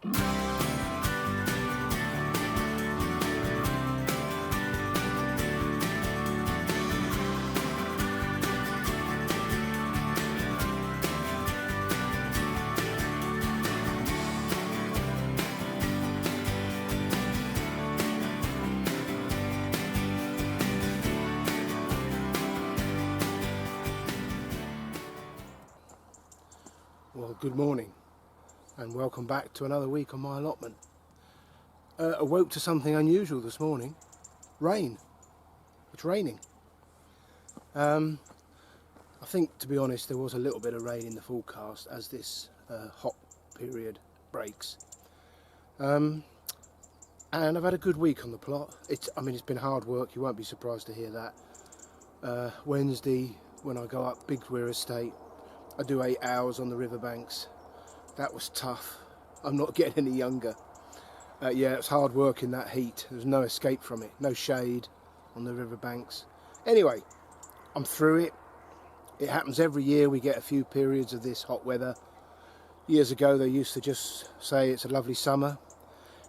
Well, good morning and welcome back to another week on my allotment. Awoke to something unusual this morning. Rain. It's raining. I think, to be honest, there was a little bit of rain in the forecast as this hot period breaks. And I've had a good week on the plot. It's been hard work, you won't be surprised to hear that. Wednesday, when I go up Big Weir Estate, I do 8 hours on the riverbanks. That was tough. I'm not getting any younger. Yeah, it's hard work in that heat. There's no escape from it. No shade on the riverbanks. Anyway, I'm through it. It happens every year. We get a few periods of this hot weather. Years ago, they used to just say it's a lovely summer.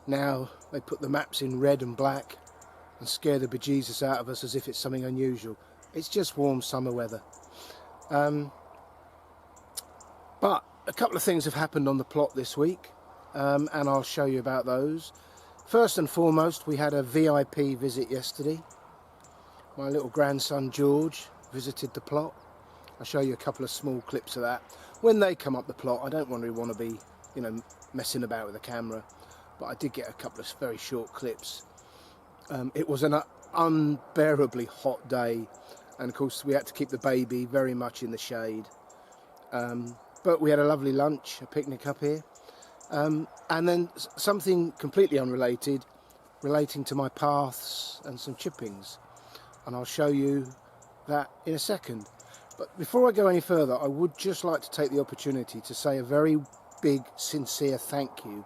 Now they put the maps in red and black and scare the bejesus out of us as if it's something unusual. It's just warm summer weather. But a couple of things have happened on the plot this week, and I'll show you about those. First and foremost, we had a VIP visit yesterday. My little grandson George visited the plot. I'll show you a couple of small clips of that. When they come up the plot, I don't really want to be, messing about with the camera, but I did get a couple of very short clips. It was an unbearably hot day, and of course we had to keep the baby very much in the shade. But we had a lovely lunch, a picnic up here, and then something completely unrelated, relating to my paths and some chippings, and I'll show you that in a second. But before I go any further, I would just like to take the opportunity to say a very big, sincere thank you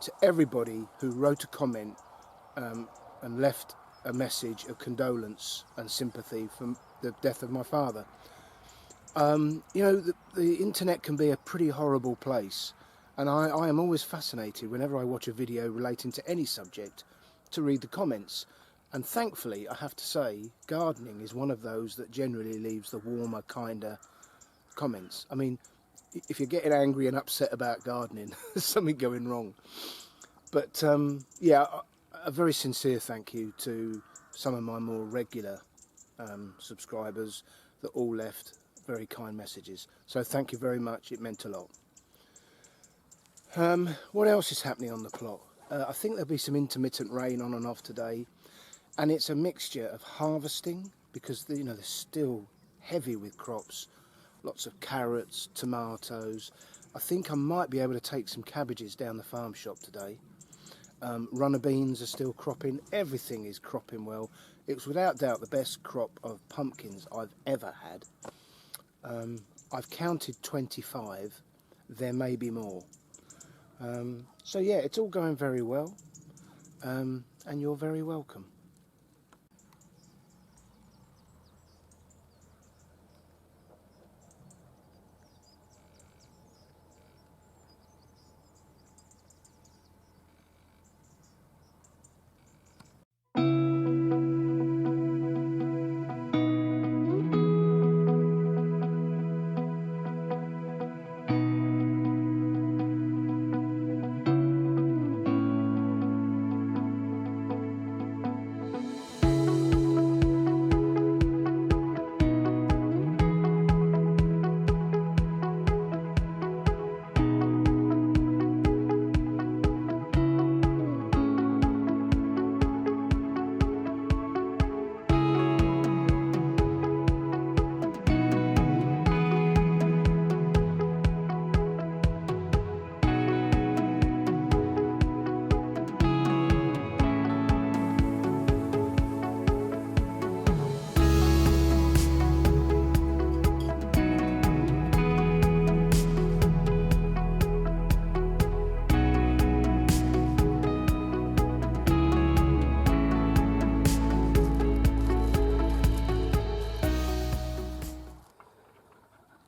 to everybody who wrote a comment and left a message of condolence and sympathy for the death of my father. The internet can be a pretty horrible place, and I am always fascinated whenever I watch a video relating to any subject to read the comments, and thankfully I have to say gardening is one of those that generally leaves the warmer, kinder comments. I mean, if you're getting angry and upset about gardening, there's something going wrong. But yeah, a very sincere thank you to some of my more regular subscribers that all left very kind messages, so thank you very much, it meant a lot. What else is happening on the plot? I think there'll be some intermittent rain on and off today, and it's a mixture of harvesting, because they're still heavy with crops, lots of carrots, tomatoes. I think I might be able to take some cabbages down the farm shop today. Runner beans are still cropping, everything is cropping well. It was without doubt the best crop of pumpkins I've ever had. I've counted 25, there may be more. So yeah, it's all going very well, and you're very welcome.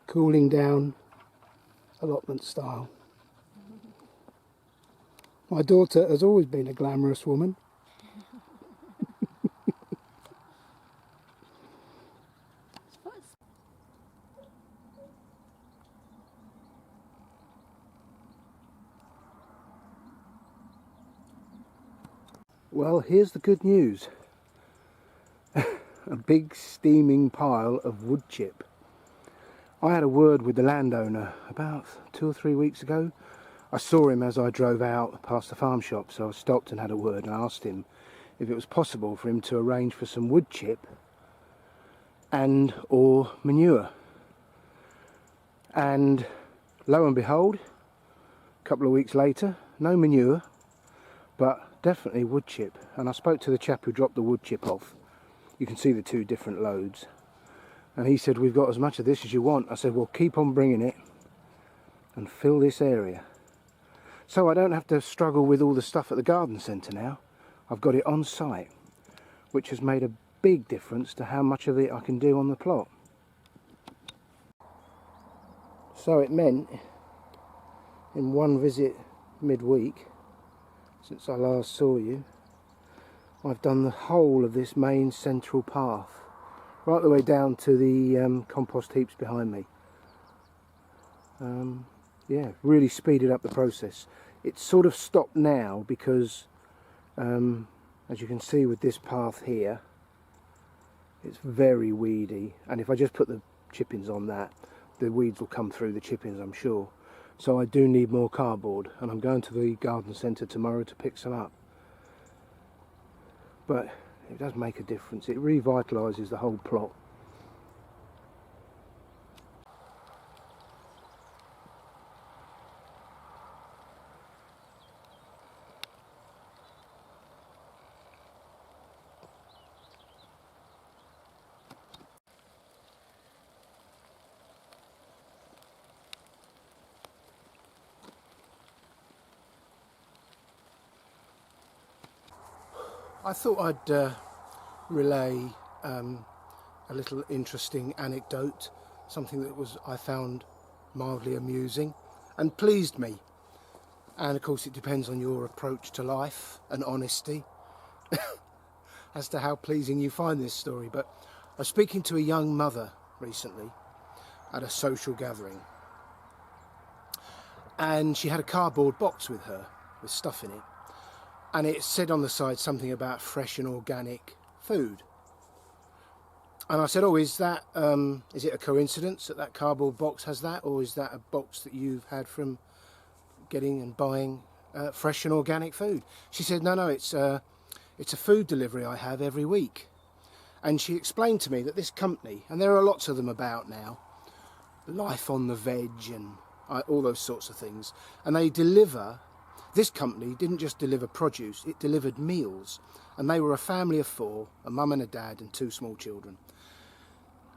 Cooling down, allotment style. My daughter has always been a glamorous woman. Well, here's the good news. A big steaming pile of wood chip. I had a word with the landowner about 2 or 3 weeks ago. I saw him as I drove out past the farm shop, so I stopped and had a word and asked him if it was possible for him to arrange for some wood chip and or manure. And lo and behold, a couple of weeks later, no manure, but definitely wood chip. And I spoke to the chap who dropped the wood chip off. You can see the 2 different loads. And he said, we've got as much of this as you want. I said, well, keep on bringing it and fill this area. So I don't have to struggle with all the stuff at the garden centre now. I've got it on site, which has made a big difference to how much of it I can do on the plot. So it meant, in one visit midweek, since I last saw you, I've done the whole of this main central path, right the way down to the compost heaps behind me. Yeah, really speeded up the process. It's sort of stopped now because, as you can see with this path here, it's very weedy, and if I just put the chippings on that, the weeds will come through the chippings, I'm sure. So I do need more cardboard, and I'm going to the garden centre tomorrow to pick some up. But it does make a difference. It revitalises the whole plot. I thought I'd relay a little interesting anecdote, something that I found mildly amusing and pleased me. And of course it depends on your approach to life and honesty as to how pleasing you find this story. But I was speaking to a young mother recently at a social gathering, and she had a cardboard box with her with stuff in it. And it said on the side something about fresh and organic food. And I said, oh, is it a coincidence that that cardboard box has that? Or is that a box that you've had from getting and buying fresh and organic food? She said, no, it's a food delivery I have every week. And she explained to me that this company, and there are lots of them about now, Life on the Veg and all those sorts of things, and they deliver. This company didn't just deliver produce, it delivered meals. And they were a family of 4, a mum and a dad and 2 small children.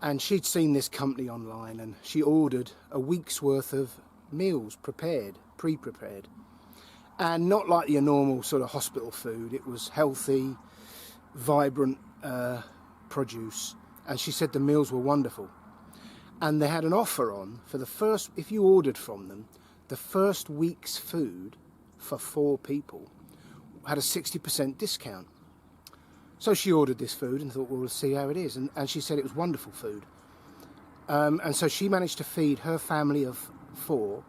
And she'd seen this company online, and she ordered a week's worth of meals prepared, pre-prepared. And not like your normal sort of hospital food. It was healthy, vibrant produce. And she said the meals were wonderful. And they had an offer on for the first, if you ordered from them, the first week's food for 4 people had a 60% discount. So she ordered this food and thought, well, we'll see how it is. And she said it was wonderful food. And so she managed to feed her family of 4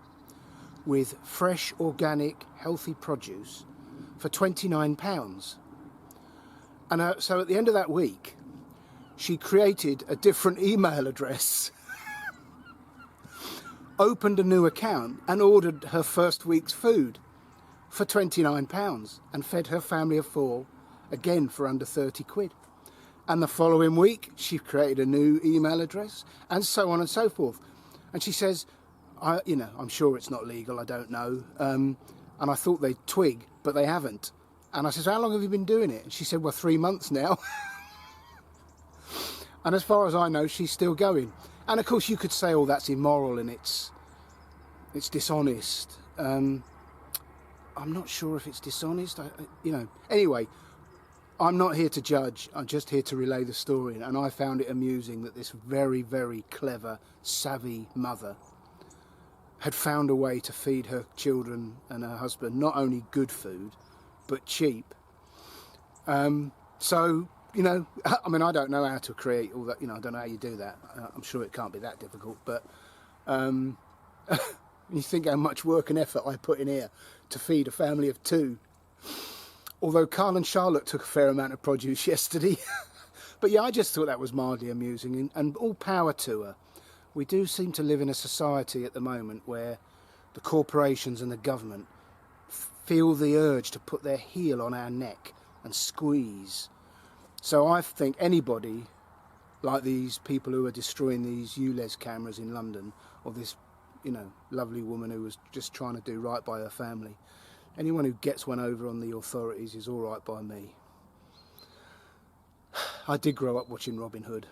with fresh, organic, healthy produce for £29. And so at the end of that week, she created a different email address, opened a new account and ordered her first week's food for £29 and fed her family of 4 again for under 30 quid. And the following week she created a new email address, and so on and so forth. And she says, I'm sure it's not legal, I don't know, and I thought they'd twig, but they haven't. And I said, how long have you been doing it? And she said, well, 3 months now. And as far as I know, she's still going. And of course you could say, oh, that's immoral and it's dishonest. I'm not sure if it's dishonest, Anyway, I'm not here to judge, I'm just here to relay the story. And I found it amusing that this very, very clever, savvy mother had found a way to feed her children and her husband not only good food but cheap. So, you know, I mean, I don't know how to create all that, you know, I don't know how you do that. I'm sure it can't be that difficult, but you think how much work and effort I put in here to feed a family of 2. Although Carl and Charlotte took a fair amount of produce yesterday. But yeah, I just thought that was mildly amusing, and all power to her. We do seem to live in a society at the moment where the corporations and the government feel the urge to put their heel on our neck and squeeze. So I think anybody, like these people who are destroying these ULEZ cameras in London, or this, you know, lovely woman who was just trying to do right by her family, anyone who gets one over on the authorities is all right by me. I did grow up watching Robin Hood.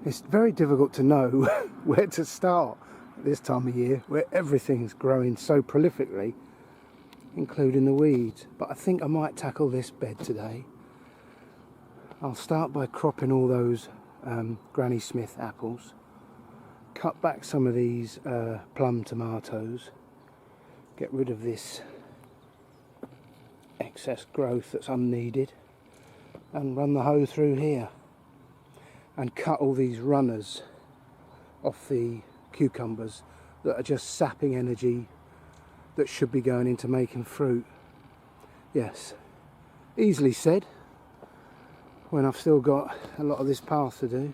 It's very difficult to know where to start at this time of year, where everything's growing so prolifically, including the weeds. But I think I might tackle this bed today. I'll start by cropping all those Granny Smith apples, cut back some of these plum tomatoes, get rid of this excess growth that's unneeded, and run the hoe through here. And cut all these runners off the cucumbers that are just sapping energy that should be going into making fruit. Yes, easily said when I've still got a lot of this path to do.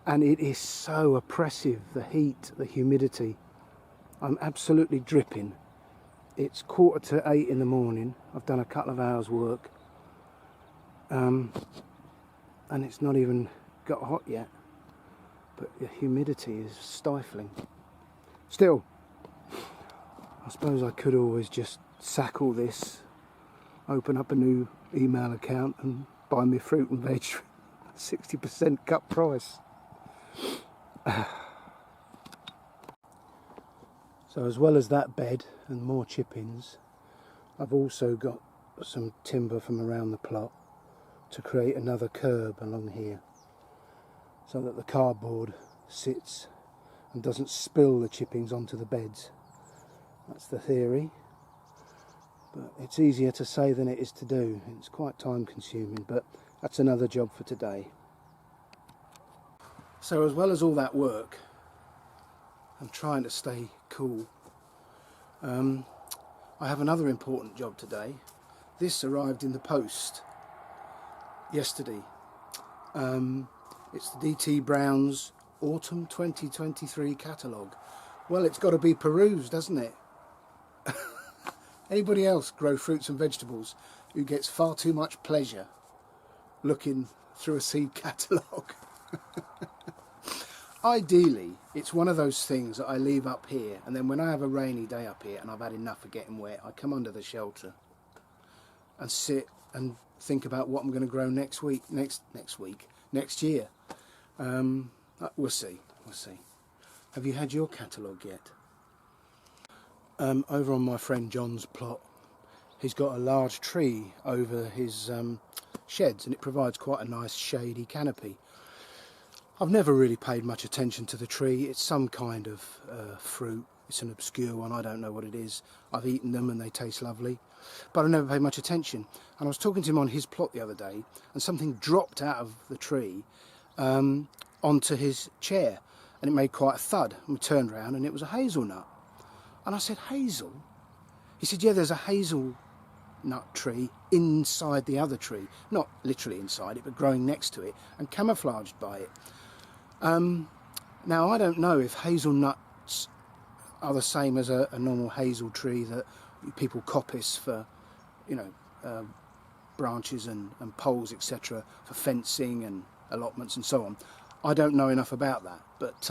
And it is so oppressive, the heat, the humidity. I'm absolutely dripping. It's 7:45 in the morning. I've done a couple of hours work. And it's not even got hot yet, but the humidity is stifling. Still, I suppose I could always just sack all this, open up a new email account and buy me fruit and veg 60% cut price. So as well as that bed and more chippings, I've also got some timber from around the plot to create another curb along here, so that the cardboard sits and doesn't spill the chippings onto the beds. That's the theory, but it's easier to say than it is to do. It's quite time consuming, but that's another job for today. So as well as all that work, I'm trying to stay cool. I have another important job today. This arrived in the post yesterday. It's the D.T. Brown's Autumn 2023 catalogue. Well, it's got to be perused, doesn't it? Anybody else grow fruits and vegetables who gets far too much pleasure looking through a seed catalogue? Ideally, it's one of those things that I leave up here, and then when I have a rainy day up here and I've had enough of getting wet, I come under the shelter and sit and think about what I'm going to grow next year. We'll see. Have you had your catalogue yet? Over on my friend John's plot, he's got a large tree over his sheds, and it provides quite a nice shady canopy. I've never really paid much attention to the tree. It's some kind of fruit. It's an obscure one, I don't know what it is. I've eaten them and they taste lovely, but I've never paid much attention. And I was talking to him on his plot the other day, and something dropped out of the tree onto his chair, and it made quite a thud. And we turned around and it was a hazelnut. And I said, hazel? He said, yeah, there's a hazelnut tree inside the other tree. Not literally inside it, but growing next to it and camouflaged by it. Now, I don't know if hazelnuts are the same as a normal hazel tree that people coppice for, you know, branches and poles, etc., for fencing and allotments and so on. I don't know enough about that, but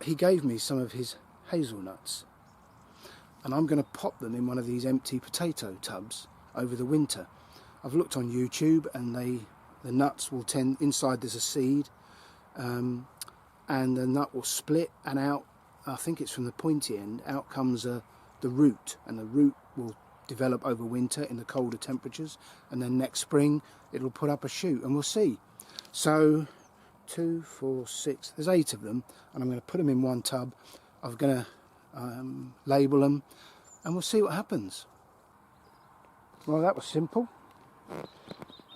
he gave me some of his hazelnuts, and I'm going to pop them in one of these empty potato tubs over the winter. I've looked on YouTube, and the nuts will tend, inside there's a seed, and the nut will split, and out, I think it's from the pointy end, out comes the root, and the root will develop over winter in the colder temperatures, and then next spring it'll put up a shoot, and we'll see. So 2, 4, 6, there's 8 of them, and I'm going to put them in one tub. I'm going to label them, and we'll see what happens. Well, that was simple.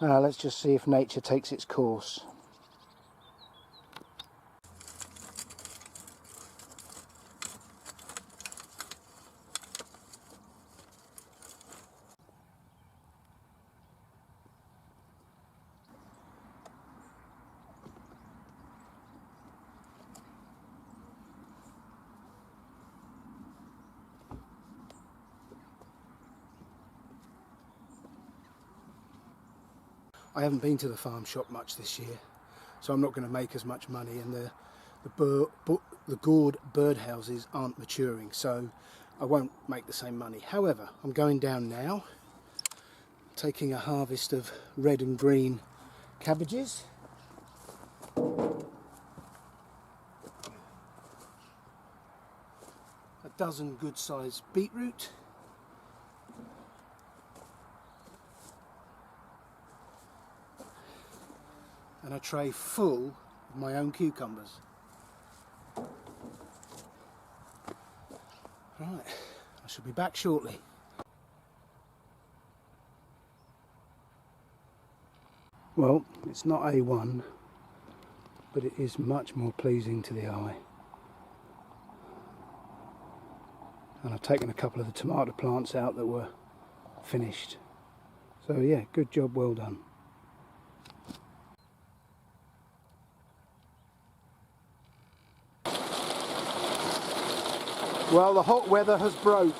Let's just see if nature takes its course. I haven't been to the farm shop much this year, so I'm not going to make as much money, and the gourd birdhouses aren't maturing, so I won't make the same money. However, I'm going down now, taking a harvest of red and green cabbages. A dozen good-sized beetroot. And a tray full of my own cucumbers. Right, I shall be back shortly. Well, it's not A1, but it is much more pleasing to the eye. And I've taken a couple of the tomato plants out that were finished. So yeah, good job, well done. Well, the hot weather has broke.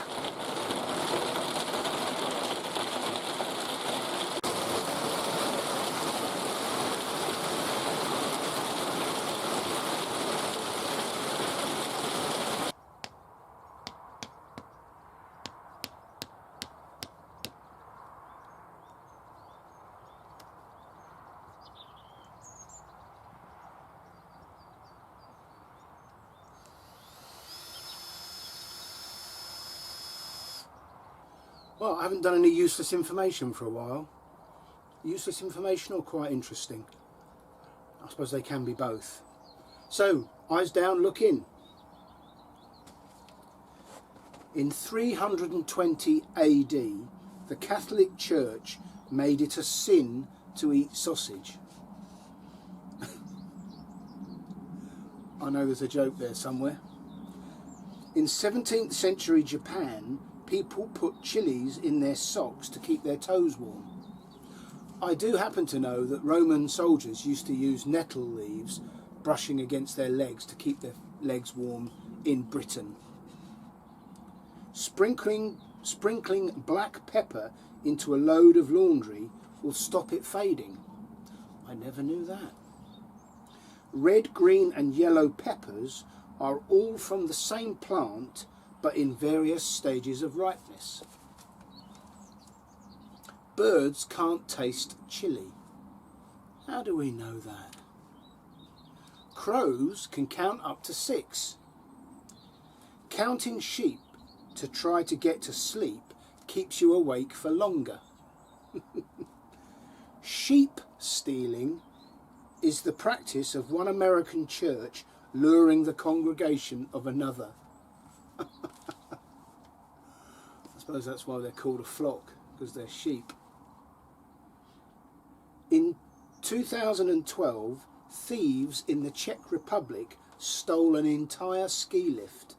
Well, I haven't done any useless information for a while. Useless information or quite interesting? I suppose they can be both. So, eyes down, look in. In 320 AD, the Catholic Church made it a sin to eat sausage. I know there's a joke there somewhere. In 17th century Japan, people put chilies in their socks to keep their toes warm. I do happen to know that Roman soldiers used to use nettle leaves brushing against their legs to keep their legs warm in Britain. Sprinkling black pepper into a load of laundry will stop it fading. I never knew that. Red, green and yellow peppers are all from the same plant but in various stages of ripeness. Birds can't taste chili. How do we know that? Crows can count up to 6. Counting sheep to try to get to sleep keeps you awake for longer. Sheep stealing is the practice of one American church luring the congregation of another. I suppose that's why they're called a flock, because they're sheep. In 2012, thieves in the Czech Republic stole an entire ski lift.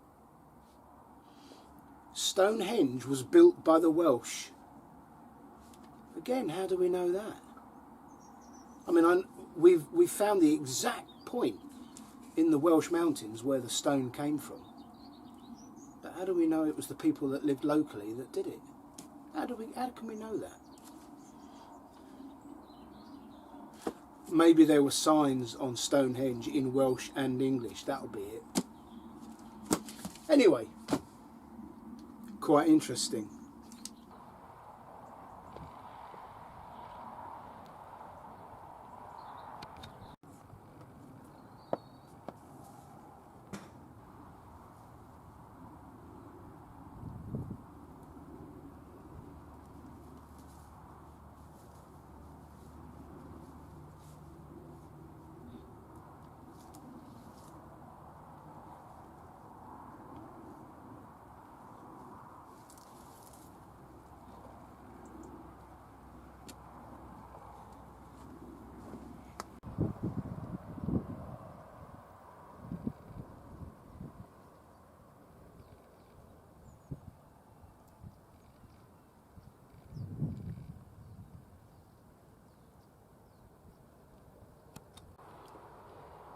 Stonehenge was built by the Welsh. Again, how do we know that? I mean, we've found the exact point in the Welsh mountains where the stone came from. But how do we know it was the people that lived locally that did it? How can we know that? Maybe there were signs on Stonehenge in Welsh and English, that'll be it. Anyway, quite interesting.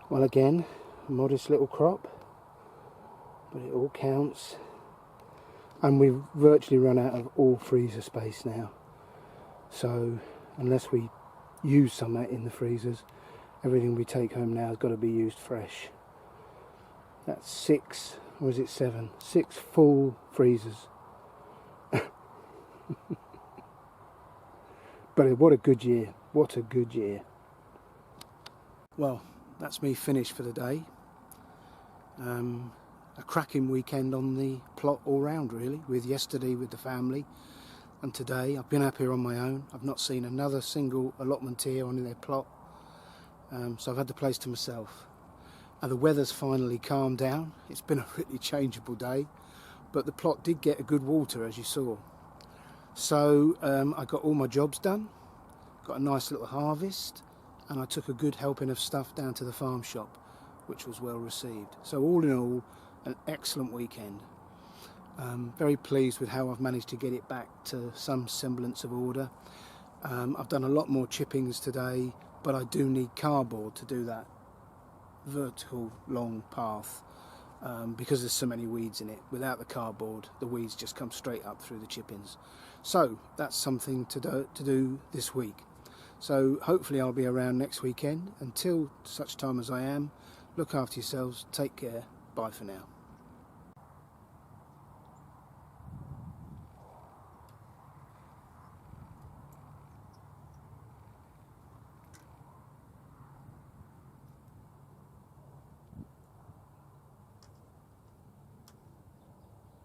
Well, again, a modest little crop, but it all counts. And we've virtually run out of all freezer space now. So, unless we use some in the freezers, everything we take home now has got to be used fresh. That's 6, or is it 7? 6 full freezers. But what a good year. What a good year. Well, that's me finished for the day. A cracking weekend on the plot all round, really, with yesterday with the family and today. I've been up here on my own. I've not seen another single allotment here on their plot, so I've had the place to myself. And the weather's finally calmed down. It's been a really changeable day, but the plot did get a good water, as you saw. So I got all my jobs done, got a nice little harvest, and I took a good helping of stuff down to the farm shop, which was well received. So all in all, an excellent weekend. Very pleased with how I've managed to get it back to some semblance of order. I've done a lot more chippings today, but I do need cardboard to do that vertical long path because there's so many weeds in it. Without the cardboard, the weeds just come straight up through the chippings. So that's something to do this week. So hopefully I'll be around next weekend. Until such time as I am, look after yourselves, take care, bye for now.